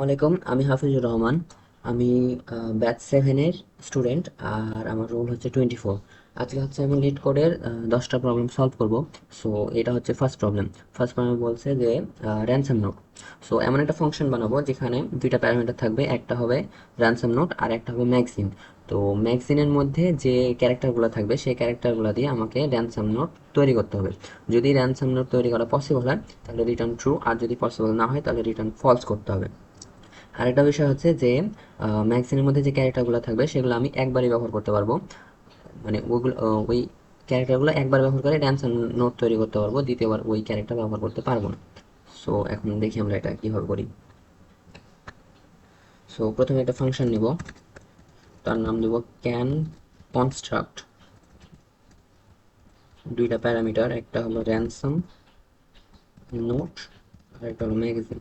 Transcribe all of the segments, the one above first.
আলাইকুম, আমি হাফিজুর রহমান। আমি ব্যাচ সেভেনের স্টুডেন্ট, আর আমার রোল হচ্ছে 24। আজকে হচ্ছে আমি লিড কোডের 10টা প্রবলেম সলভ করব। সো এটা হচ্ছে ফার্স্ট প্রবলেম। ফার্স্ট প্রবলেম বলছে যে র্যানসাম নোট। সো এমন একটা ফাংশন বানাবো যেখানে দুইটা প্যারামিটার থাকবে, একটা হবে র্যানসাম নোট আর একটা হবে ম্যাগজিন। তো ম্যাগজিনের মধ্যে যে ক্যারেক্টারগুলো থাকবে সেই ক্যারেক্টারগুলো দিয়ে আমাকে র্যানসাম নোট তৈরি করতে হবে। যদি র্যানসাম নোট তৈরি করা পসিবল হয় তাহলে রিটার্ন ট্রু, আর যদি পসিবল না হয় তাহলে রিটার্ন ফলস করতে হবে। আরেকটা বিষয় হচ্ছে যে ম্যাগজিনের মধ্যে যে ক্যারেক্টারগুলো থাকবে সেগুলো আমি একবারই ব্যবহার করতে পারবো। মানে ওগুলো ওই ক্যারেক্টারগুলো একবার ব্যবহার করে ড্যান্স নোট তৈরি করতে পারবো, দ্বিতীয়বার ওই ক্যারেক্টার ব্যবহার করতে পারবো না। সো এখন দেখি আমরা এটা কীভাবে করি। সো প্রথমে একটা ফাংশন নিব, তার নাম দেব ক্যান কনস্ট্রাক্ট। দুইটা প্যারামিটার, একটা হলো র্যানসাম নোট আর একটা হলো ম্যাগাজিন।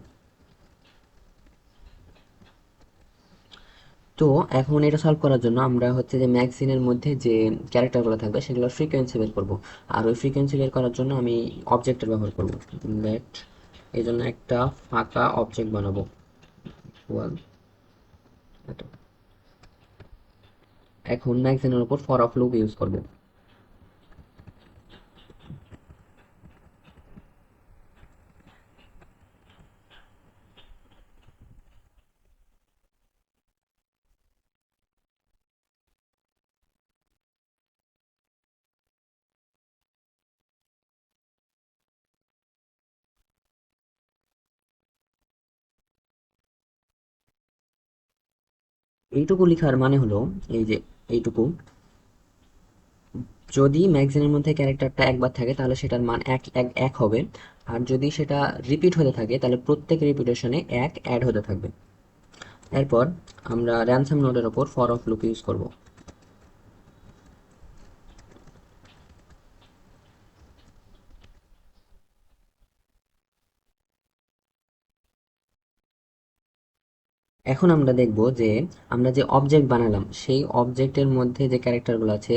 তো এখন এটা সলভ করার জন্য আমরা হচ্ছে যে ম্যাগজিনের মধ্যে যে ক্যারেক্টারগুলো থাকবে সেগুলোর ফ্রিকোয়েন্সি বের করব। আর ওই ফ্রিকোয়েন্সি বের করার জন্য আমি অবজেক্টের ব্যবহার করব। লেট, এই জন্য একটা ফাঁকা অবজেক্ট বানাবো। Equal এত। এখন ম্যাগজিনের উপর ফর অফ লুপ ইউজ করব। এইটুকু লেখার মানে হলো এই যে এইটুকু, যদি ম্যাগজিনের মধ্যে ক্যারেক্টারটা একবার থাকে তাহলে সেটার মান এক এক এক হবে। আর যদি সেটা রিপিট হতে থাকে তাহলে প্রত্যেক রিপিটেশনে এক অ্যাড হতে থাকবে। এরপর আমরা র্যানসাম নোডের ওপর ফর অফ লুপ ইউজ করব। এখন আমরা দেখব যে আমরা যে অবজেক্ট বানালাম সেই অবজেক্টের মধ্যে যে ক্যারেক্টারগুলো আছে,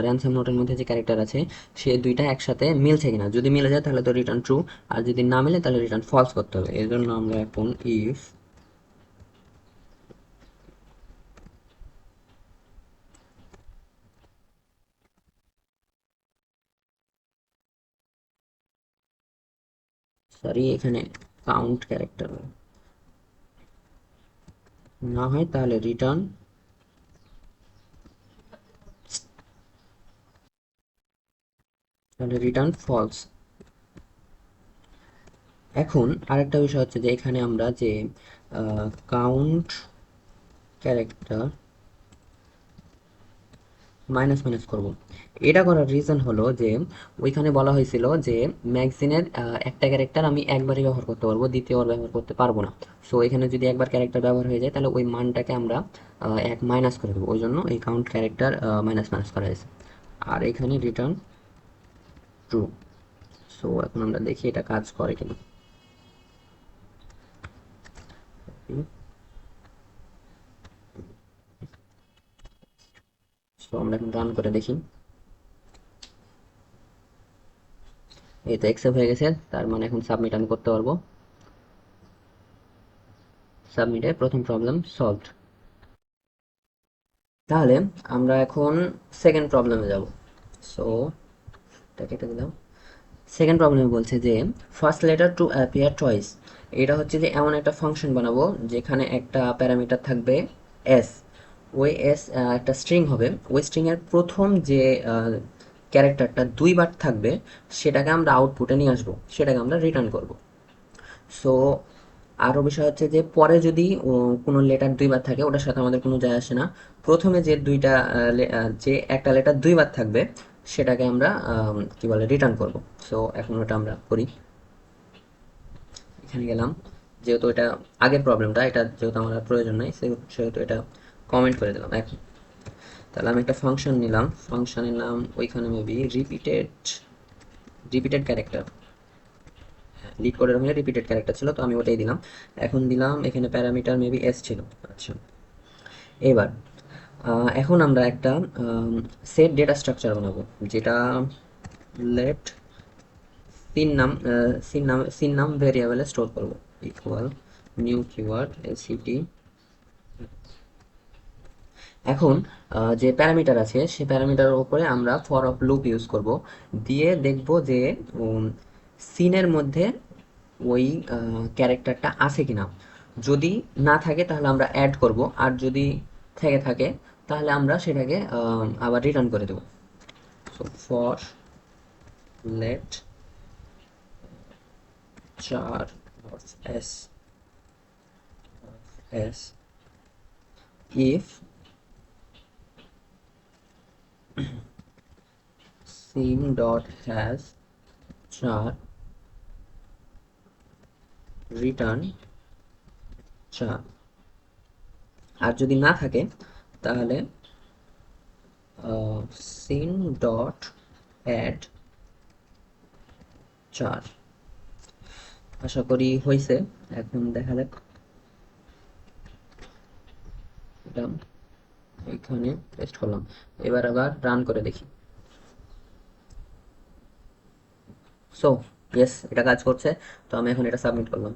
র্যানসাম নোটের মধ্যে যে ক্যারেক্টার আছে সে দুইটা একসাথে মিলছে কিনা। যদি মিলে যায় তাহলে তো রিটার্ন ট্রু, আর যদি না মিলে তাহলে রিটার্ন ফলস করতে হবে। এর জন্য আমরা এখন ইফ সরি এখানে কাউন্ট ক্যারেক্টার না হয় তাহলে রিটার্ন ফলস। এখন আরেকটা বিষয় হচ্ছে যে এখানে আমরা যে কাউন্ট ক্যারেক্টার মাইনাস মাইনাস করব। এটা করার রিজন হলো যে ওইখানে বলা হয়েছিল যে ম্যাগজিনের একটা ক্যারেক্টার আমি একবারই ব্যবহার করতে পারবো, দ্বিতীয়বার ব্যবহার করতে পারবো না। সো এখানে যদি একবার ক্যারেক্টার ব্যবহার হয়ে যায় তাহলে ওই মানটাকে আমরা এক মাইনাস করে দেবো, ওই জন্য এই কাউন্ট ক্যারেক্টার মাইনাস মাইনাস করা হয়েছে। আর এখানে রিটার্ন ট্রু। সো এখন আমরা দেখি এটা কাজ করে কিনা। সো আমরা এখন রান করে দেখি। এই তো অ্যাকসেপ্ট হয়ে গেছে, তার মানে এখন সাবমিট আমি করতে পারবো। সাবমিটে প্রথম প্রবলেম সলভড। তাহলে আমরা এখন সেকেন্ড প্রবলেমে যাব। সো এটা কেটে দিলাম। সেকেন্ড প্রবলেম বলছে যে first letter to appear choice. এটা হচ্ছে যে এমন একটা ফাংশন বানাবো যেখানে একটা প্যারামিটার থাকবে এস। ওই এস একটা স্ট্রিং হবে, ওই স্ট্রিং এর প্রথম যে ক্যারেক্টারটা দুইবার থাকবে সেটাকে আমরা আউটপুটে নিয়ে আসবো, সেটাকে আমরা রিটার্ন করব। সো আরও বিষয় হচ্ছে যে পরে যদি কোনো লেটার দুইবার থাকে ওটার সাথে আমাদের কোনো যায় আসে না। প্রথমে যে যে একটা লেটার দুইবার থাকবে সেটাকে আমরা কি বলে রিটার্ন করব। সো এখন ওটা আমরা করি। এখানে গেলাম, যেহেতু এটা আগের প্রবলেমটা, এটা যেহেতু আমার আর প্রয়োজন নাই সেহেতু এটা কমেন্ট করে দিলাম। এখন তাহলে আমি একটা ফাংশন নিলাম, ফাংশনের নাম ওইখানে মেবি রিপিটেড ক্যারেক্টার। লিড কোডের হলে রিপিটেড ক্যারেক্টার ছিল, তো আমি ওটাই দিলাম। এখন দিলাম এখানে প্যারামিটার মেবি এস ছিল। আচ্ছা, এবার এখন আমরা একটা সেট ডেটা স্ট্রাকচার বানাবো, যেটা লেট সিন নাম ভেরিয়েবলে স্টোর করব। Equal new keyword ACT. এখন যে প্যারামিটার আছে সে প্যারামিটারের উপরে আমরা ফর অফ লুপ ইউজ করব, দিয়ে দেখব যে সিনের মধ্যে ওই ক্যারেক্টারটা আছে কিনা। যদি না থাকে তাহলে আমরা অ্যাড করব, আর যদি থেকে থাকে তাহলে আমরা সেটাকে আবার রিটার্ন করে দেব। So for let char of s if sim dot has char return char। আর যদি না থাকে তাহলে sim dot add char। আশা করি হয়েছে। এখন দেখা যাক, এটা এখানে পেস্ট করলাম, এবার আবার রান করে দেখি। সো ইয়েস, এটা কাজ করছে। তো আমি এখন এটা সাবমিট করলাম।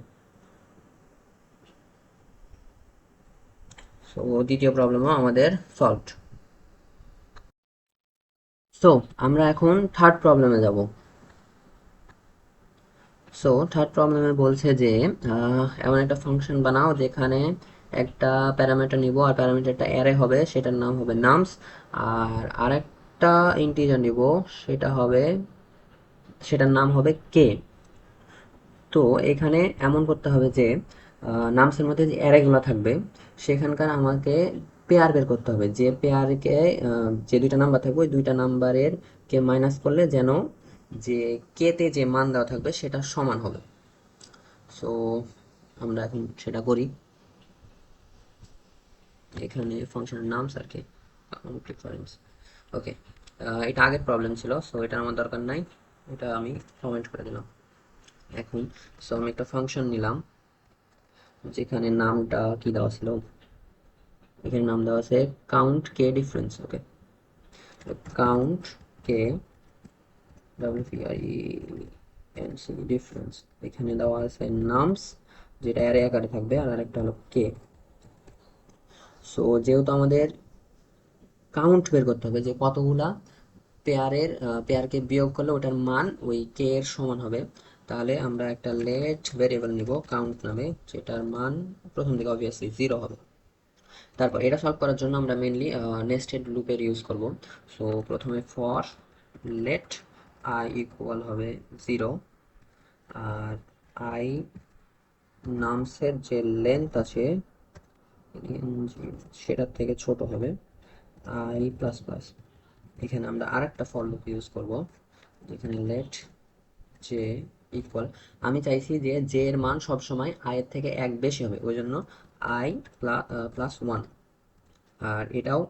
সো দ্বিতীয় প্রবলেমও আমাদের সলভড। সো আমরা এখন থার্ড প্রবলেমে যাব। সো থার্ড প্রবলেমে বলছে যে এমন একটা ফাংশন বানাও যেখানে একটা প্যারামিটার নিব, আর প্যারামিটারটা অ্যারে হবে, সেটার নাম হবে নামস। আর আরেকটা ইন্টিজার নিব, সেটা হবে, সেটার নাম হবে কে। তো এখানে এমন করতে হবে যে নামসের মধ্যে যে অ্যারেগুলো থাকবে সেখানকার আমাকে পেয়ার বের করতে হবে, যে পেয়ারকে যে দুইটা নাম্বার থাকবে ওই দুইটা নাম্বারের কে মাইনাস করলে যেন যে কেতে যে মান দেওয়া থাকবে সেটা সমান হবে। সো আমরা এখন সেটা করি। এখানে ফাংশনের নাম আর কি প্রিফারেন্স। ওকে, এটা আগের প্রবলেম ছিল, সো এটা আমার দরকার নাই, এটা আমি কমেন্ট করে দিলাম। এখন সো আমি একটা ফাংশন নিলাম যেখানে নামটা কি দেওয়া ছিল, এখানে নাম দেওয়া আছে কাউন্ট কে ডিফারেন্স। ওকে, কাউন্ট কে ডব্লিউপিআইএনসি ডিফারেন্স, এখানে দেওয়া আছে নামস যেটা অ্যারে আকারে থাকবে, আর আরেকটা হলো কে। সো যেহেতু আমাদের কাউন্ট বের করতে হবে যে কতগুলা পেয়ারকে বিয়োগ করলে ওটার মান ওই কে এর সমান হবে, তাহলে আমরা একটা লেট ভেরিয়েবল নিব কাউন্ট নামে, যেটার মান প্রথম দিকে অবভিয়াসলি 0 হবে। তারপর এটা সলভ করার জন্য আমরা মেইনলি নেস্টেড লুপের ইউজ করব। সো প্রথমে ফর লেট আই ইকুয়াল হবে 0, আর আই নামসের যে লেন্থ আছে সেটার থেকে ছোট হবে আই প্লাস প্লাস। এখানে আমরা আরেকটা ফর লুপ ইউজ করব, যেখানে লেট জে ইকুয়াল, আমি চাইছি যে জে এর মান সবসময় আই এর থেকে এক বেশি হবে, ওই জন্য আই প্লাস ওয়ান। আর এটাও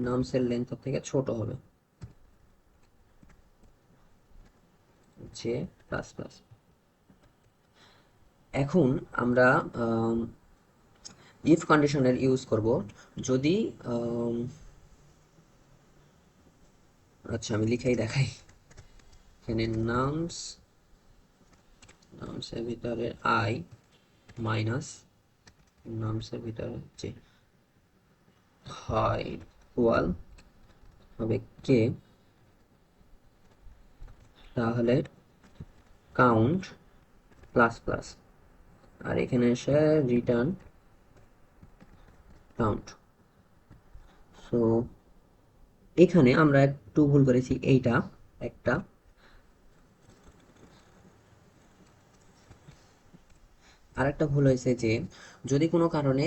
নামসের লেন্থ থেকে ছোট হবে, জে প্লাস প্লাস। এখন আমরা ইফ কন্ডিশনের ইউজ করব, যদি আচ্ছা আমি লিখেই দেখাই। এখানে নামসের ভিতরে আই মাইনাস নামসের ভিতরে জে হয় ইকুয়াল হবে কে, তাহলে কাউন্ট প্লাস প্লাস, আর এখানে এসে রিটার্ন কাউন্ট। সো এখানে আমরা একটু ভুল করেছি, এইটা একটা, আর একটা ভুল হয়েছে যে যদি কোনো কারণে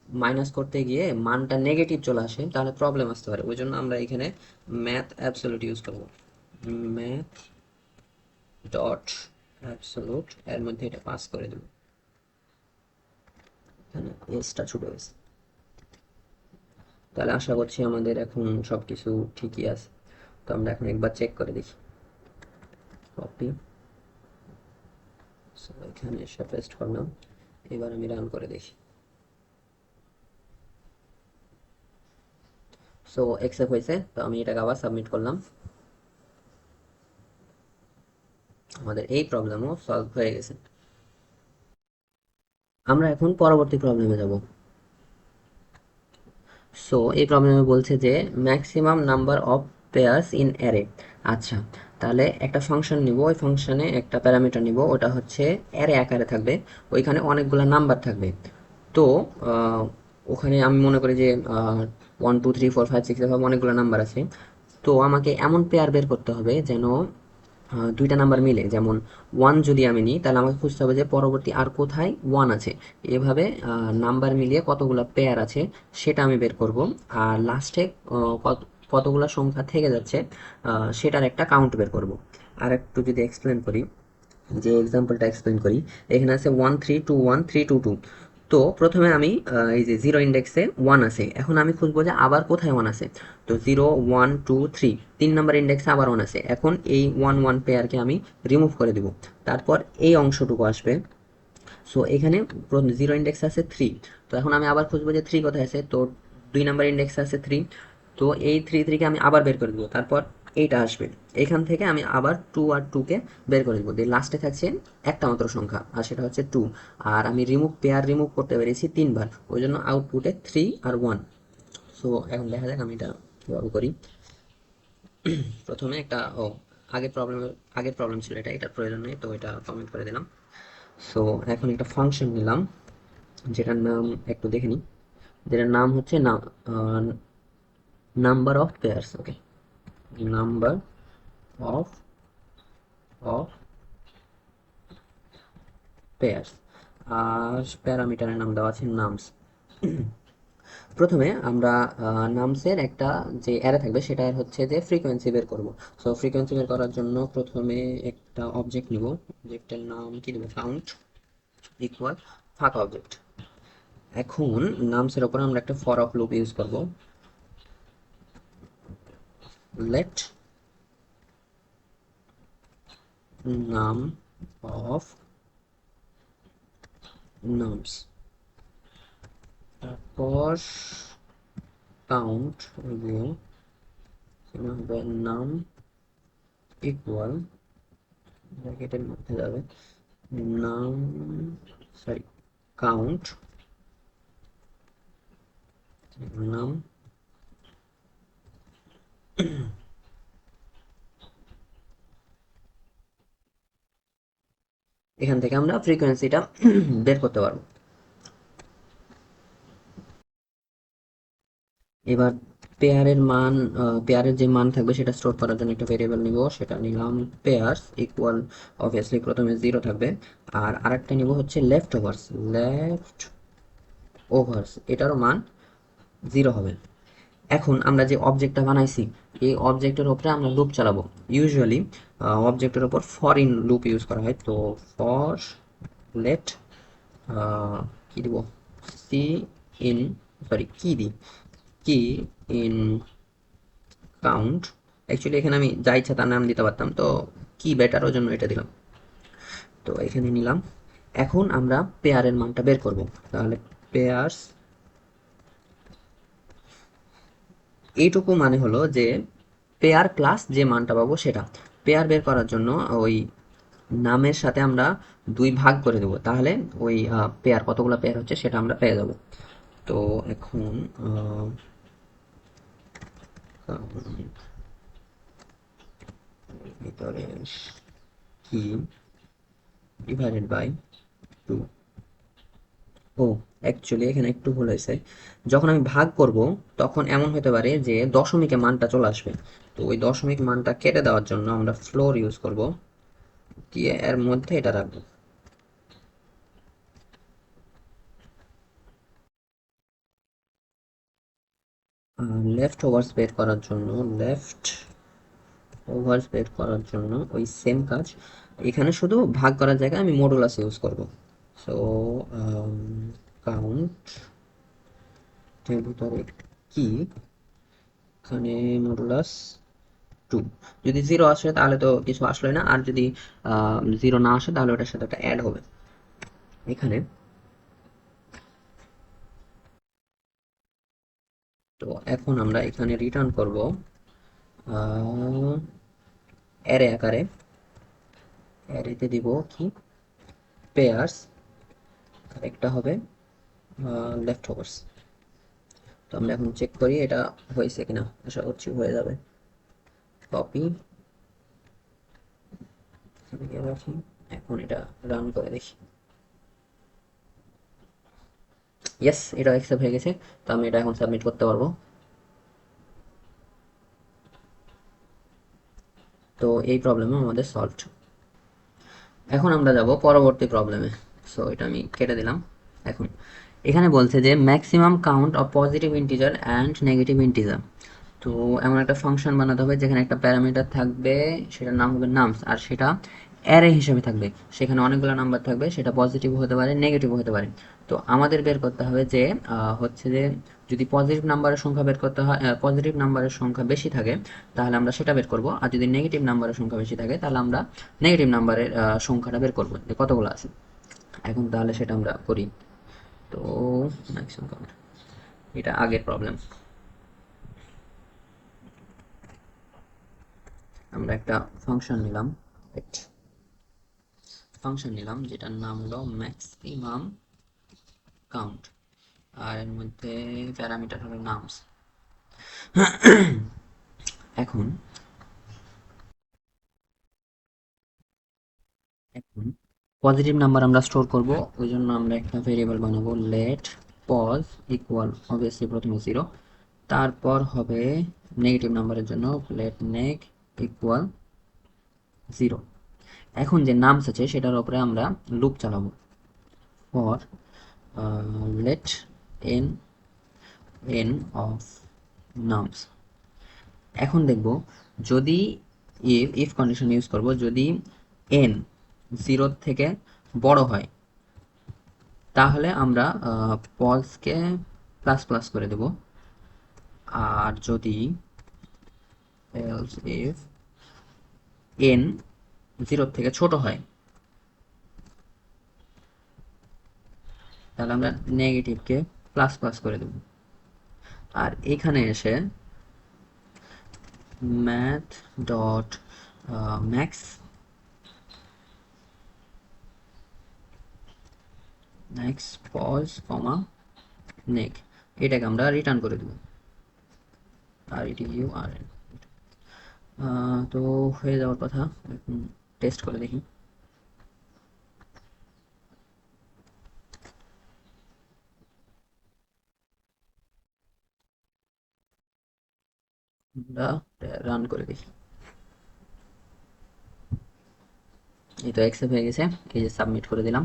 মাইনাস করতে গিয়ে মানটা নেগেটিভ চলে আসে তাহলে প্রবলেম আসতে পারে, ওই জন্য আমরা এখানে ম্যাথ অ্যাবসলিউট ইউজ করব। ম্যাথ ডট অ্যাবসলিউট, এর মধ্যে এটা পাস করে দেব, এখানে এসটা ছোট হয়েছে। তাহলে আশা করছি আমাদের এখন সবকিছু ঠিকই আছে। তো আমরা এখন একবার চেক করে দেখি। কপি, এখানে এসে পেস্ট করলাম, এবার আমি রান করে দেখি। সো অ্যাকসেপ্ট হয়েছে, তো আমি এটাকে আবার সাবমিট করলাম। আমাদের এই প্রবলেমও সলভ হয়ে গেছে। আমরা এখন পরবর্তী প্রবলেমে যাব। সো এই প্রবলেমে বলছে যে maximum number of pairs in array. আচ্ছা, তাহলে একটা ফাংশন নিব, ওই ফাংশনে একটা প্যারামিটার নিব, ওটা হচ্ছে অ্যারে আকারে থাকবে, ওইখানে অনেকগুলো নাম্বার থাকবে। তো আহ, ওখানে আমি মনে করি যে 1 2 3 4 5 6 এভাবে অনেকগুলো নাম্বার আছে। তো আমাকে এমন পেয়ার বের করতে হবে যেন দুইটা নাম্বার মিলে। যেমন ওয়ান যদি আমি নিই, তাহলে আমাকে খুঁজতে হবে যে পরবর্তী আর কোথায় ওয়ান আছে। এভাবে নাম্বার মিলিয়ে কতগুলো পেয়ার আছে সেটা আমি বের করব। আর লাস্টে কতগুলো সংখ্যা থেকে যাচ্ছে সেটার একটা কাউন্ট বের করব। আর একটু যদি এক্সপ্লেন করি, যে এক্সাম্পলটা এক্সপ্লেন করি, এখানে আছে 1 3 2 1 3 2 2। তো প্রথমে আমি এই যে জিরো ইন্ডেক্সে ওয়ান আছে, এখন আমি খুঁজবো যে আবার কোথায় ওয়ান আছে। তো 0 1 2 3, 3 নাম্বার ইন্ডেক্সে আবার ওয়ান আছে, এখন এই ওয়ান ওয়ান পেয়ারকে আমি রিমুভ করে দিব। তারপর এই অংশটুকু আসবে। সো এখানে জিরো ইন্ডেক্স আছে থ্রি। তো এখন আমি আবার খুঁজবো যে থ্রি কোথায় আছে, তো 2 নাম্বার ইন্ডেক্স আছে থ্রি। তো এই থ্রি থ্রিকে আমি আবার বের করে দেবো, তারপর এইটা আসবে। এখান থেকে আমি আবার টু আর টুকে বের করে দেবো, দিয়ে লাস্টে থাকছে একটা মাত্র সংখ্যা, আর সেটা হচ্ছে টু। আর আমি পেয়ার রিমুভ করতে পেরেছি তিনবার, ওই জন্য আউটপুটে থ্রি আর ওয়ান। সো এখন দেখা যাক আমি এটা কীভাবে করি। প্রথমে একটা আগের প্রবলেম ছিল, এটার প্রয়োজন নেই, তো এটা কমেন্ট করে দিলাম। সো এখন একটা ফাংশন নিলাম, যেটার নাম একটু দেখে নিই। যেটার নাম হচ্ছে number of pairs. Okay, number of of pairs. আর প্যারামিটারের নাম দেওয়া আছে নামস। প্রথমে আমরা নামসের একটা যে অ্যারে থাকবে সেটার হচ্ছে যে ফ্রিকোয়েন্সি বের করব। সো ফ্রিকোয়েন্সি বের করার জন্য প্রথমে একটা অবজেক্ট নিব, অবজেক্টের নাম কি দেবো, কাউন্ট ইকুয়াল ফাঁকা অবজেক্ট। এখন নামসের ওপর আমরা একটা ফর অফ লুপ ইউজ করব। লেট নাম অফ নামস, তারপর কাউন্ট দিয়ে হবে নাম ইকুয়াল, ব্র্যাকেটের মধ্যে যাবে নাম, সরি, কাউন্ট নাম। এখান থেকে আমরা ফ্রিকোয়েন্সিটা বের করতে পারবো। এবার পেয়ারের যে মান থাকবে সেটা স্টোর করার জন্য একটা ভেরিয়েবল নিব, সেটা নিলাম পেয়ার্স ইকুয়াল, অবভিয়াসলি প্রথমে জিরো থাকবে। আর আরেকটা নিব হচ্ছে লেফট ওভার্স, এটারও মান জিরো হবে। এখন আমরা যে অবজেক্টটা বানাইছি, এই অবজেক্টের উপরে আমরা লুপ চালাবো। ইউজুয়ালি অবজেক্টের উপর ফর ইন লুপ ইউজ করা হয়। তো ফর লেট কি দিব, সি ইন, সরি কি দিই, কি ইন কাউন্ট। অ্যাকচুয়ালি এখানে আমি যা ইচ্ছা তার নাম দিতে পারতাম, তো কি বেটার, ওই জন্য এটা দিলাম। তো এখানে নিলাম। এখন আমরা পেয়ারের মানটা বের করব। তাহলে পেয়ার্স, এইটুকু মানে হলো যে পেয়ার প্লাস যে মানটা পাবো সেটা। পেয়ার বের করার জন্য ওই নামের সাথে আমরা দুই ভাগ করে দেবো, তাহলে ওই পেয়ার কতগুলো পেয়ার হচ্ছে সেটা আমরা পেয়ে যাবো। তো এখন ভিতরে কি ডিভাইডেড বাই টু। ও, অ্যাকচুয়ালি এখানে একটু ভুল হয়েছে। যখন আমি ভাগ করব তখন এমন হতে পারে যে দশমিকে মানটা চলে আসবে। তো ওই দশমিক মানটা কেটে দেওয়ার জন্য আমরা ফ্লোর ইউজ করব, দিয়ে এর মধ্যে এটা রাখবো। লেফট ওভার্স বের করার জন্য লেফট ওভার্স বের করার জন্য ওই সেম কাজ, এখানে শুধু ভাগ করার জায়গায় আমি মডুলাস ইউজ করব। সো কাউন্ট এর ভিতরে কি, এখানে মডুলাস টু। যদি জিরো আসে তাহলে তো কিছু আসলোই না, আর যদি জিরো না আসে তাহলে ওটার সাথে একটা অ্যাড হবে এখানে। তো এখন আমরা এখানে রিটার্ন করব অ্যারে আকারে অ্যারেতে দিব কি পেয়ার্স, আর একটা হবে লেফট ওভার্স। তো আমরা এখন চেক করি এটা হয়েছে কিনা, আশা করছি হয়ে যাবে। কপি রাখি, এখন এটা রান করে দেখি। ইয়েস, এটা অ্যাকসেপ্ট হয়ে গেছে। তো আমি এটা এখন সাবমিট করতে পারবো। তো এই প্রবলেমও আমাদের সলভড। এখন আমরা যাব পরবর্তী প্রবলেমে। সো এটা আমি কেটে দিলাম। এখন এখানে বলছে যে maximum count of positive integer and negative integer. তো এমন একটা ফাংশন বানাতে হবে যেখানে একটা প্যারামিটার থাকবে, সেটার নাম হবে নামস, আর সেটা অ্যারে হিসেবে থাকবে। সেখানে অনেকগুলো নাম্বার থাকবে, সেটা পজিটিভ হতে পারে, নেগেটিভ হতে পারে। তো আমাদের বের করতে হবে যে হচ্ছে যে যদি পজিটিভ নাম্বারের সংখ্যা বের করতে হয়, পজিটিভ নাম্বারের সংখ্যা বেশি থাকে তাহলে আমরা সেটা বের করব, আর যদি নেগেটিভ নাম্বারের সংখ্যা বেশি থাকে তাহলে আমরা নেগেটিভ নাম্বারের সংখ্যাটা বের করবো যে কতগুলো আছে। এখন তাহলে সেটা আমরা করি। তো ম্যাক্সিমাম কাউন্ট, এটা আগের প্রবলেম। আমরা একটা ফাংশন নিলাম, যেটার নাম হলো ম্যাক্সিমাম কাউন্ট, আর এর মধ্যে প্যারামিটার হলো নামস। এখন এখন পজিটিভ নাম্বার আমরা স্টোর করব, ওই জন্য আমরা একটা ভেরিয়েবল বানাবো লেট পজ ইকুয়াল, অবভিয়াসলি প্রথমে 0, তারপর হবে নেগেটিভ নাম্বারের জন্য লেট নেগ ইকুয়াল 0। এখন যে নামস আছে সেটার উপরে আমরা লুপ চালাবো, for let n of names. এখন দেখব যদি ইফ কন্ডিশন ইউজ করব, যদি n 0 থেকে বড় হয় তাহলে আমরা পজকে প্লাস প্লাস করে দেব, আর যদি এলস ইফ n 0 থেকে ছোট হয় তাহলে আমরা নেগেটিভকে প্লাস প্লাস করে দেব। আর এখানে এসে math dot max max pos comma neg, এটাকে আমরা রিটার্ন করে দেব, আর এটি ইউ আর এন। তো হয়ে যাওয়ার কথা, এখন টেস্ট করে দেখি। আমরা রান করে দেখি। এই তো অ্যাকসেপ্ট হয়ে গেছে, এই যে সাবমিট করে দিলাম,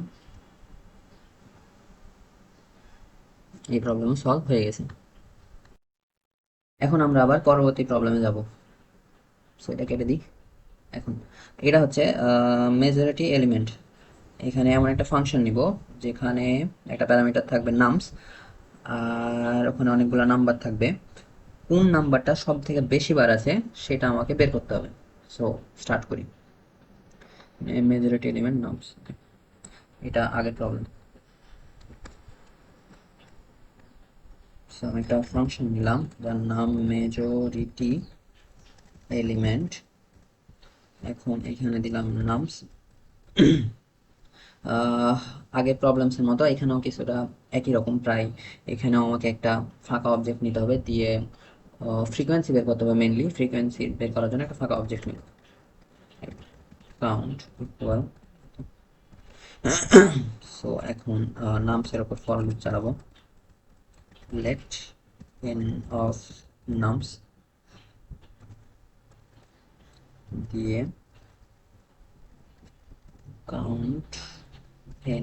এই প্রবলেম সলভ হয়ে গেছে। এখন আমরা আবার পরবর্তী প্রবলেমে যাব। সো এটা কেটে দিই। এখন এটা হচ্ছে মেজরিটি এলিমেন্ট। এখানে এমন একটা ফাংশন নিব যেখানে একটা প্যারামিটার থাকবে নামস, আর ওখানে অনেকগুলো নাম্বার থাকবে। কোন নাম্বারটা সব থেকে বেশি বার আছে সেটা আমাকে বের করতে হবে। সো স্টার্ট করি। মেজরিটি এলিমেন্ট নামস, এটা আগের প্রবলেম। সো আমি একটা ফাংশন নিলাম যার নাম মেজরিটি এলিমেন্ট। এখন এখানে দিলাম নামস। আগের প্রবলেমসের মতো এখানেও কিছুটা একই রকম প্রায়। এখানেও আমাকে একটা ফাঁকা অবজেক্ট নিতে হবে, দিয়ে ফ্রিকোয়েন্সি বের করতে হবে। মেনলি ফ্রিকোয়েন্সি বের করার জন্য একটা ফাঁকা অবজেক্ট নিব, কাউন্ট ইকুয়াল। সো এখন নামসের উপর ফর লুপ চালাবো, লেট n অফ নামস দিয়ে কাউন্ট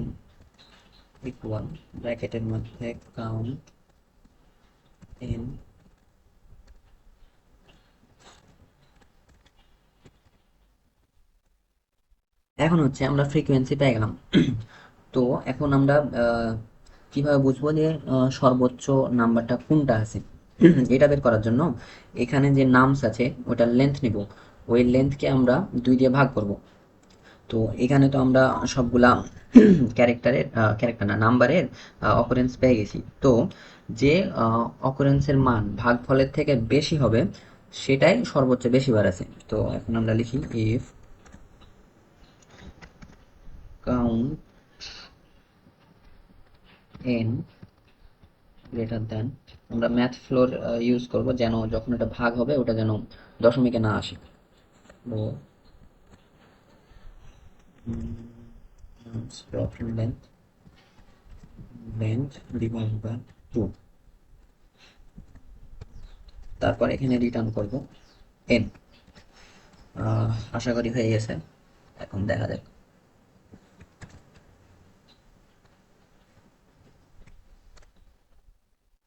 n ইকুয়াল ব্র্যাকেটের মধ্যে কাউন্ট n। এখন হচ্ছে আমরা ফ্রিকোয়েন্সি পেয়ে গেলাম। তো এখন আমরা কিভাবে বুঝবো যে সর্বোচ্চ নাম্বারটা কোনটা আছে? এটা বের করার জন্য এখানে যে নামস আছে ওটার লেন্থ নিব, ওই লেন্থকে আমরা 2 দিয়ে ভাগ করব। তো এখানে তো আমরা সবগুলা ক্যারেক্টার না, নাম্বারের অকারেন্স পেয়ে গেছি। তো যে অকারেন্সের মান ভাগফলের থেকে বেশি হবে সেটাই সর্বোচ্চ বেশি বার আছে। তো এখন আমরা লিখি if count N greater than, আমরা ম্যাথ ফ্লোর ইউজ করব যেন যখন এটা ভাগ হবে ওটা যেন দশমিকে না আসে। তো লেন্থ ডিভাইড বাই 2, তারপর এখানে রিটার্ন করব এন। আশা করি হয়ে গেছে, এখন দেখা যাক।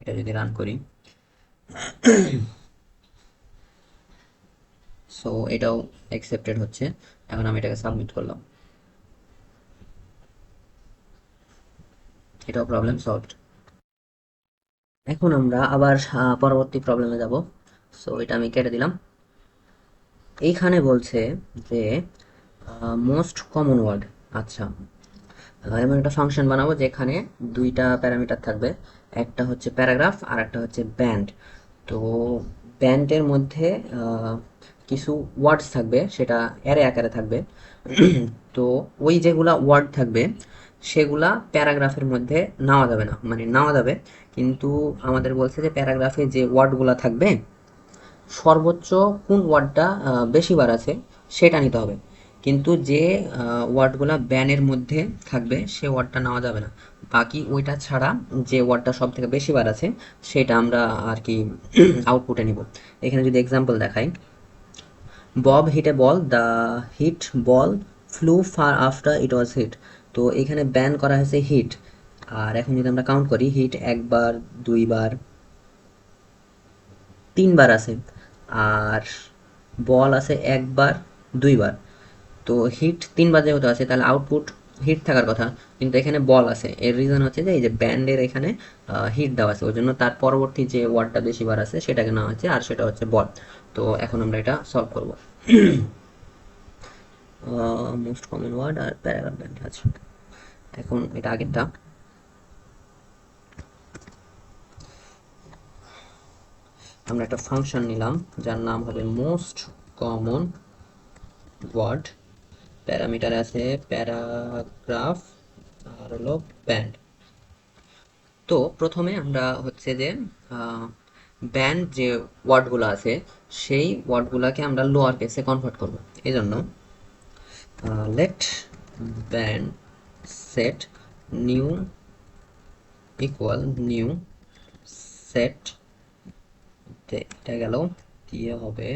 এটা যদি রান করি, সো এটাও অ্যাকসেপ্টেড হচ্ছে। এখন আমি এটাকে সাবমিট করলাম, এটাও প্রবলেম সলভড। এখন আমরা আবার পরবর্তী প্রবলেমে যাব। সো এটা আমি কেটে দিলাম। এইখানে বলছে যে মোস্ট কমন ওয়ার্ড। আচ্ছা, এমন একটা ফাংশন বানাবো যেখানে দুইটা প্যারামিটার থাকবে, একটা হচ্ছে প্যারাগ্রাফ আর একটা হচ্ছে ব্যান্ড। তো ব্যান্ডের মধ্যে কিছু ওয়ার্ডস থাকবে, সেটা অ্যারে আকারে থাকবে। তো ওই যেগুলা ওয়ার্ড থাকবে সেগুলা প্যারাগ্রাফের মধ্যে নেওয়া যাবে না, মানে নেওয়া যাবে কিন্তু আমাদের বলছে যে প্যারাগ্রাফে যে ওয়ার্ডগুলা থাকবে সর্বোচ্চ কোন ওয়ার্ডটা বেশিবার আছে সেটা নিতে হবে। কিন্তু যে ওয়ার্ডগুলা ব্যানের মধ্যে থাকবে সে ওয়ার্ডটা নেওয়া যাবে না। বাকি ওইটা ছাড়া যে ওয়ার্ডটা সব থেকে বেশিবার আছে সেটা আমরা আর কি আউটপুটে নিব। এখানে যদি এক্সাম্পল দেখাই, Bob hit a ball, the hit ball flew far after it was hit. তো এখানে ব্যান করা হয়েছে হিট। আর এখন যদি আমরা কাউন্ট করি, হিট একবার, দুইবার, তিনবার আছে, আর বল আছে একবার, দুইবার। তো হিট তিনবার যেহেতু আছে তাহলে আউটপুট হিট থাকার কথা, কিন্তু এখানে বল আছে। এর রিজন হচ্ছে যে এই যে ব্যান্ডের এখানে হিট দেওয়া আছে, ওই জন্য তার পরবর্তী যে ওয়ার্ডটা বেশিবার আছে সেটাকে নেওয়া হচ্ছে, আর সেটা হচ্ছে বল। তো এখন আমরা এটা সলভ করব। মোস্ট কমন ওয়ার্ড আর প্যারাগ্রাফ ব্যান্ড আছে। এখন এটা আগেরটা, আমরা একটা ফাংশন নিলাম যার নাম হবে মোস্ট কমন ওয়ার্ড। প্যারামিটার আছে প্যারাগ্রাফ আর হলো ব্যান্ড। তো প্রথমে আমরা হচ্ছে যে ব্যান্ড যে ওয়ার্ডগুলো আছে সেই ওয়ার্ডগুলোকে আমরা লোয়ার কেসে কনভার্ট করব। এই জন্য let banned set new equal new set, এটা গেল, দিয়ে হবে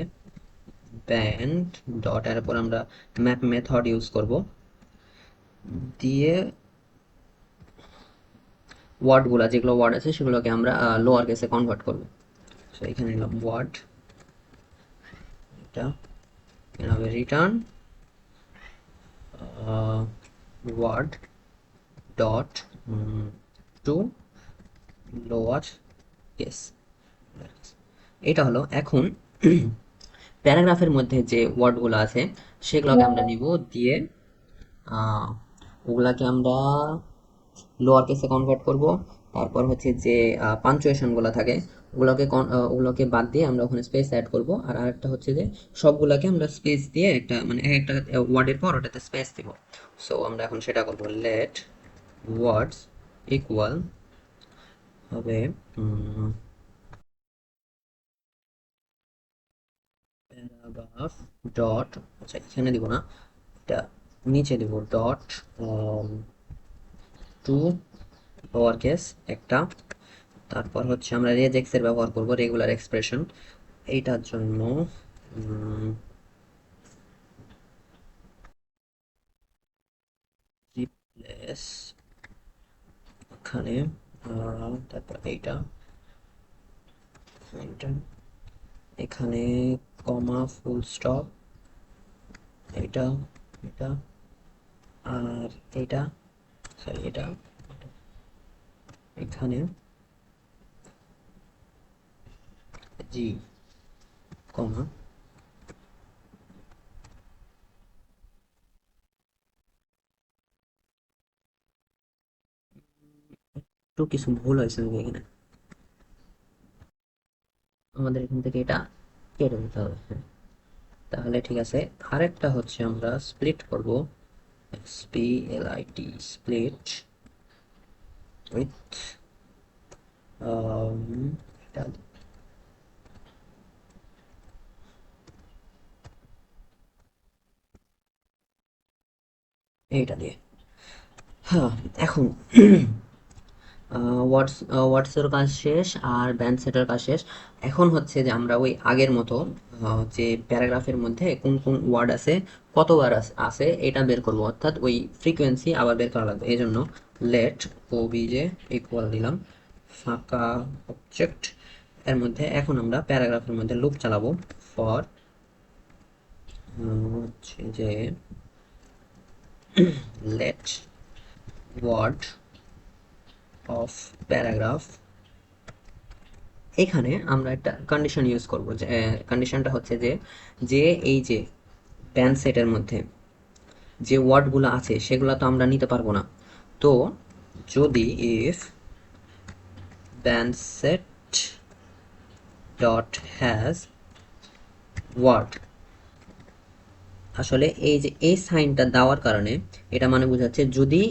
ব্যান্ড ডট, এর উপর আমরা ম্যাপ মেথড ইউজ করব, দিয়ে ওয়ার্ডগুলো যেগুলো ওয়ার্ড আছে সেগুলোকে আমরা লোয়ার কেসে কনভার্ট করব। সো এখানে নিলাম ওয়ার্ড, এটা এখানে হবে return word dot to lower case. এটা হলো। এখন প্যারাগ্রাফের মধ্যে যে ওয়ার্ডগুলো আছে সেগুলোকে আমরা নিব, দিয়ে ওগুলাকে আমরা লোয়ার কেসে কনভার্ট করব। তারপর হচ্ছে যে পাঞ্চুয়েশনগুলো থাকে ওগুলোকে বাদ দিয়ে আমরা ওখানে স্পেস অ্যাড করব। আর আরেকটা হচ্ছে যে সবগুলাকে আমরা স্পেস দিয়ে একটা মানে একটা ওয়ার্ডের পর ওটাতে স্পেস দিব। সো আমরা এখন সেটা করব। লেট ওয়ার্ডস ইকুয়াল হবে প্যারাগ্রাফ ডট, আচ্ছা এখানে দিব না, এটা নিচে দিব, ডট টু লোয়ার কেস একটা। তারপর হচ্ছে আমরা রেজেক্স এর ব্যবহার করব, রেগুলার এক্সপ্রেশন। এইটার জন্য রিপ্লেস এখানে, তারপর এইটা এখানে কমা ফুল স্টপ, এটা এটা আর এটা, সরি এটা এখানে জি কমা, একটু কিছু ভুল হয়েছে এখানে, আমাদের এখান থেকে এটা কেটে দিতে হবে। হ্যাঁ, তাহলে ঠিক আছে। আরেকটা হচ্ছে আমরা স্প্লিট করব, split split with um, এইটা দিয়ে। হ্যাঁ, এখন ওয়ার্ডসের কাজ শেষ আর ব্যান্ড সেটের কাজ শেষ। এখন হচ্ছে যে আমরা ওই আগের মতো যে প্যারাগ্রাফের মধ্যে কোন কোন ওয়ার্ড আছে, কতবার আছে এটা বের করব, অর্থাৎ ওই ফ্রিকোয়েন্সি আবার বের করা লাগবে। এই জন্য লেট ওবিজে ইকুয়াল দিলাম ফাঁকা অবজেক্ট এর মধ্যে। এখন আমরা প্যারাগ্রাফের মধ্যে লুপ চালাবো ফর হচ্ছে যে লেট ওয়ার্ড অফ প্যারাগ্রাফ। এখানে আমরা একটা কন্ডিশন ইউজ করব, যে কন্ডিশনটা হচ্ছে যে যে এই যে প্যান সেটের মধ্যে যে ওয়ার্ডগুলো আছে সেগুলো তো আমরা নিতে পারবো না। তো যদি if ban set dot has word, আসলে এই যে এই সাইনটা দেওয়ার কারণে এটা মানে বোঝাচ্ছে যদি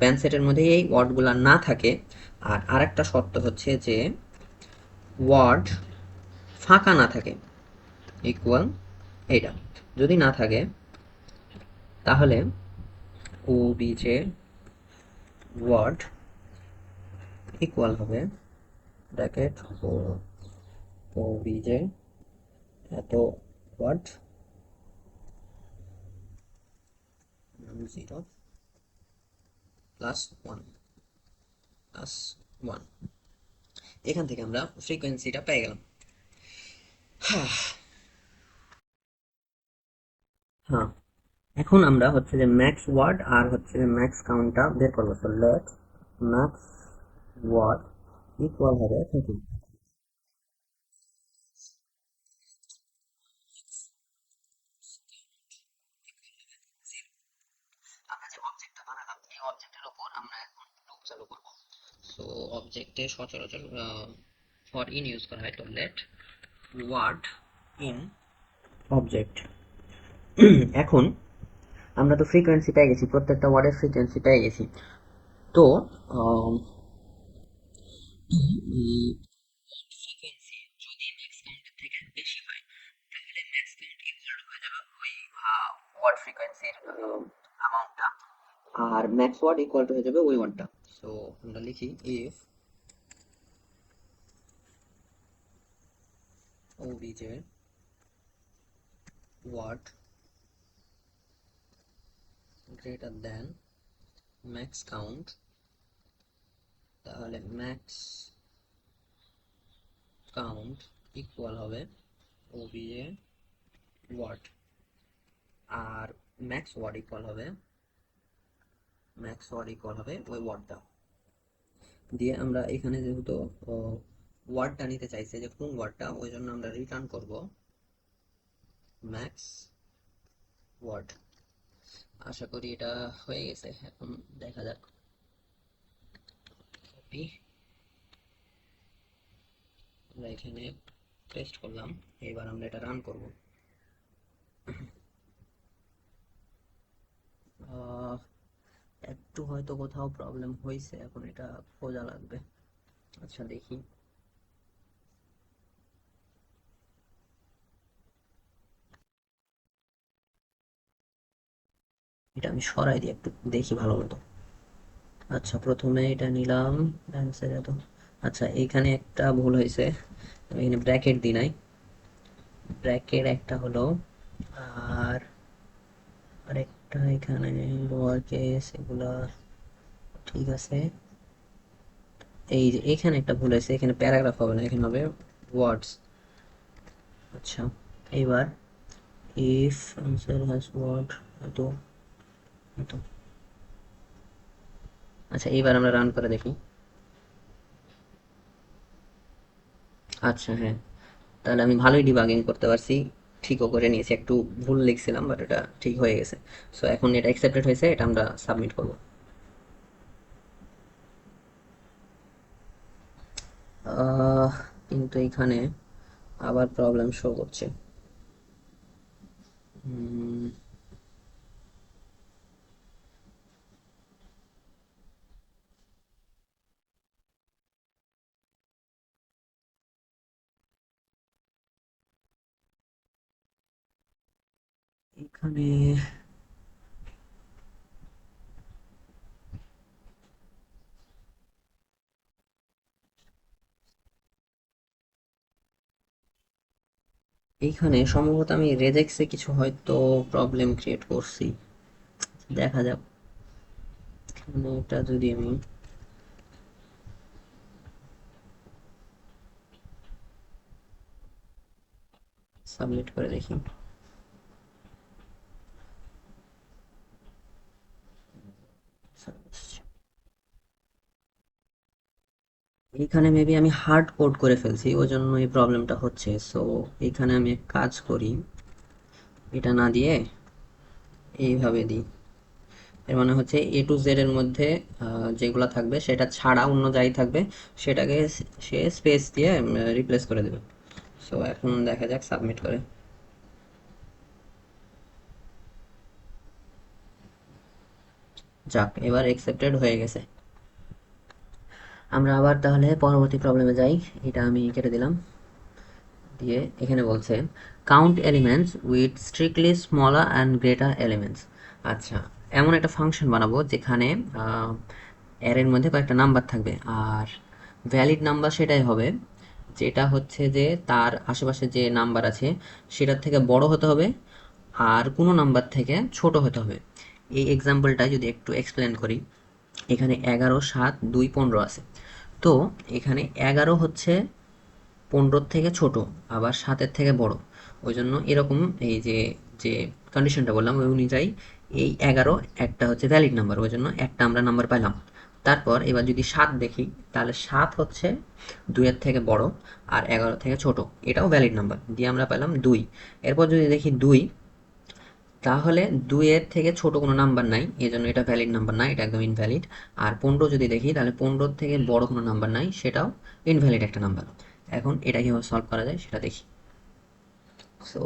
ব্যান সেটের মধ্যে এই ওয়ার্ডগুলো না থাকে। আর আরেকটা শর্ত হচ্ছে যে ওয়ার্ড ফাঁকা না থাকে, ইকুয়াল এইটা যদি না থাকে তাহলে ওবিজে ওয়ার্ড ইকুয়াল হবে ব্র্যাকেট ওবিজে এত ওয়ার্ড 0 প্লাস 1 প্লাস 1। এখান থেকে আমরা ফ্রিকোয়েন্সিটা পেয়ে গেলাম। হ্যাঁ, এখন আমরা হচ্ছে যে ম্যাক্স ওয়ার্ড আর হচ্ছে যে ম্যাক্স কাউন্টটা বের করবো। So let max word equal হবে 30। আমরা যে অবজেক্টটা বানালাম এই অবজেক্টের উপর আমরা এখন লুপ চালু করব। সো অবজেক্টে সচরাচর ফর ইন ইউজ করা হয়। তো লেট ওয়ার্ড ইন অবজেক্ট। এখন আমরা তো ফ্রিকোয়েন্সি পেয়ে গেছি, প্রত্যেকটা ওয়ার্ডের ফ্রিকোয়েন্সি পেয়ে গেছি। তো ফ্রিকোয়েন্সি যদি ম্যাক্স কাউন্টের থেকে বেশি হয় তাহলে ম্যাক্স কাউন্ট ইকুয়াল হয়ে যাবে ওই ওয়ার্ড ফ্রিকোয়েন্সির অ্যামাউন্টটা, আর ম্যাক্স ওয়ার্ড ইকুয়াল টু হয়ে যাবে ওই ওয়ার্ডটা। সো আমরা লিখি if OBJ word greater than max count, তাহলে ম্যাক্স কাউন্ট ইকুয়াল হবে ওবিজে ওয়ার্ড, আর ম্যাক্স ওয়ার্ড ইকুয়াল হবে ওই ওয়ার্ডটা দিয়ে। আমরা এখানে যেহেতু ওয়ার্ডটা নিতে চাইছে যে কোন ওয়ার্ডটা, ওই জন্য আমরা রিটার্ন করব ম্যাক্স ওয়ার্ড। আশা করি এটা হয়ে গেছে, এখন দেখা যাক। কপি, আমরা এখানে পেস্ট করলাম, এবার আমরা এটা রান করব। একটু হয়তো কোথাও প্রবলেম হয়েছে, এখন এটা খোঁজা লাগবে। আচ্ছা দেখি, এটা আমি সরাই দিই একটু, দেখি ভালো মতো। আচ্ছা প্রথমে এটা নিলাম অ্যান্সার এত। আচ্ছা এইখানে একটা ভুল হয়েছে, আমি এখানে ব্র্যাকেট দিই নাই, ব্র্যাকেট একটা হলো, আর আরেকটা এখানে লোয়ার কেস এগুলা ঠিক আছে। এই যে এখানে একটা ভুল হয়েছে, এখানে প্যারাগ্রাফ হবে না, এখানে হবে ওয়ার্ডস। আচ্ছা এইবার ইফ আনসার হ্যাজ ওয়ার্ড এত এত। আচ্ছা এইবার আমরা রান করে দেখি। আচ্ছা হ্যাঁ, তাহলে আমি ভালোই ডিবাগিং করতে পারছি, ঠিকও করে নিয়েছি। একটু ভুল লিখছিলাম বাট এটা ঠিক হয়ে গেছে। সো এখন এটা অ্যাকসেপ্টেড হয়েছে, এটা আমরা সাবমিট করব। কিন্তু এখানে আবার প্রবলেম শো করছে। উম, এখানে এইখানে সম্ভবত আমি রেজেক্সে কিছু হয়তো প্রবলেম ক্রিয়েট করছি, দেখা যাক। মানে এটা যদি আমি সাবমিট করে দেখি। এইখানে মেবি আমি হার্ড কোড করে ফেলছি, ওই জন্য এই প্রবলেমটা হচ্ছে। সো এইখানে আমি এক কাজ করি, এটা না দিয়ে এইভাবে দিই। এর মানে হচ্ছে A to Z এর মধ্যে যেগুলো থাকবে সেটা ছাড়া অন্য যাই থাকবে সেটাকে সে স্পেস দিয়ে রিপ্লেস করে দেবে। সো এখন দেখা যাক সাবমিট করে। যাক, এবার অ্যাকসেপ্টেড হয়ে গেছে। আমরা আবার তাহলে পরবর্তী প্রবলেমে যাই। এটা আমি কেটে দিলাম। দিয়ে এখানে বলছে count elements with strictly smaller and greater elements. আচ্ছা, এমন একটা ফাংশন বানাবো যেখানে অ্যারের মধ্যে কয়েকটা নাম্বার থাকবে, আর ভ্যালিড নাম্বার সেটাই হবে যেটা হচ্ছে যে তার আশেপাশে যে নাম্বার আছে সেটার থেকে বড় হতে হবে আর কোনো নাম্বার থেকে ছোট হতে হবে। এই এক্সাম্পলটা যদি একটু এক্সপ্লেন করি, এখানে 11, 7, 2, 15 আছে। তো এখানে 11 হচ্ছে 15 থেকে ছোট, আবার 7-এর থেকে বড়। ওই জন্য এরকম এই যে যে কন্ডিশনটা বললাম ওই অনুযায়ী এই 11 একটা হচ্ছে ভ্যালিড নাম্বার, ওই জন্য একটা আমরা নাম্বার পেলাম। তারপর এবার যদি 7 দেখি, তাহলে 7 হচ্ছে 2-এর থেকে বড় আর 11 থেকে ছোট, এটাও ভ্যালিড নাম্বার, দিয়ে আমরা পেলাম 2। এরপর যদি দেখি 2, তাহলে 2-এর থেকে ছোট কোনো নাম্বার নাই, এই জন্য এটা ভ্যালিড নাম্বার না, এটা একদম ইনভ্যালিড। আর 15 যদি দেখি, তাহলে 15 থেকে বড় কোনো নাম্বার নাই, সেটাও ইনভ্যালিড একটা নাম্বার। এখন এটা কীভাবে সলভ করা যায় সেটা দেখি। সো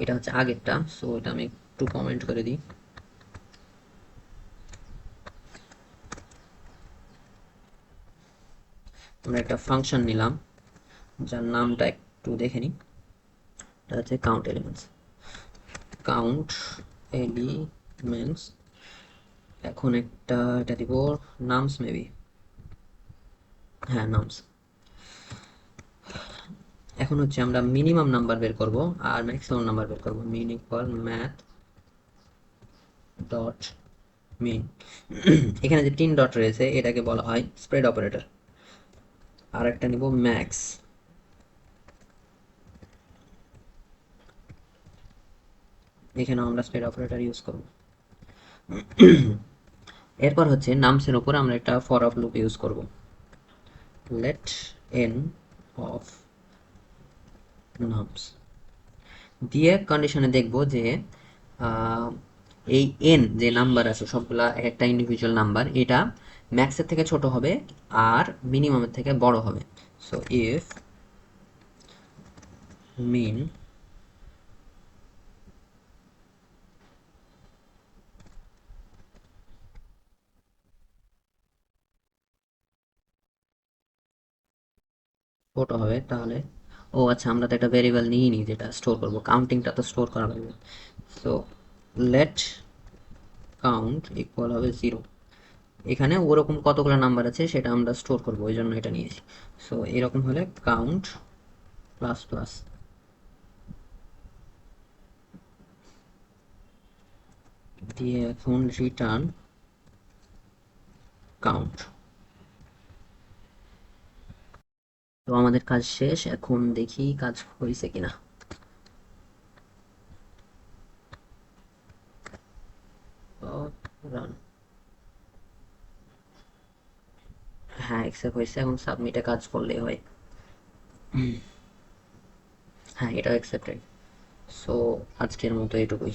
এটা হচ্ছে আগেরটা, সো এটা আমি একটু কমেন্ট করে দিই। আমরা একটা ফাংশন নিলাম যার নামটা একটু দেখে নিই। এটা হচ্ছে কাউন্ট এলিমেন্টস। কাউন্ট এলিমেন্টস, এখন একটা এটা দিব নামস মেবি, হ্যাঁ নামস। এখন হচ্ছে আমরা মিনিমাম নাম্বার বের করব আর ম্যাক্সিমাম নাম্বার বের করব। মিন ইকুয়াল ম্যাথ ডট মিন। এখানে যে 3 ডট রয়েছে এটাকে বলা হয় স্প্রেড অপারেটর। আর একটা নিব ম্যাক্স, এখানেও আমরা স্প্রেড অপারেটর ইউজ করব। এরপর হচ্ছে নামসের উপর আমরা একটা ফর অফ লুপ ইউজ করব। লেট এন অফ নামস দিয়ে কন্ডিশনে দেখব যে আহ, এই এন যে নাম্বার আছে সবগুলা এক একটা ইন্ডিভিজুয়াল নাম্বার, এটা ম্যাক্সের থেকে ছোট হবে আর মিনিমামের থেকে বড় হবে। সো ইফ মিন ছোট হবে তাহলে, ও আচ্ছা আমরা তো একটা ভেরিয়েবল নিই নি যেটা স্টোর করব, কাউন্টিংটা তো স্টোর করা লাগবে। সো লেট কাউন্ট ইকুয়াল হবে 0। এখানে ওরকম কতগুলো নাম্বার আছে সেটা আমরা স্টোর করবো, ওই জন্য এটা নিয়েছি। সো এরকম হলে কাউন্ট প্লাস প্লাস দিয়ে এখন রিটার্ন কাউন্ট। তো আমাদের কাজ শেষ, এখন দেখি কাজ হয়েছে কিনা। রান, হ্যাঁ অ্যাকসেপ্ট হয়েছে, এখন সাবমিটে কাজ করলেই হয়। হ্যাঁ এটাও অ্যাকসেপ্টেড। সো আজকের মতো এটুকুই।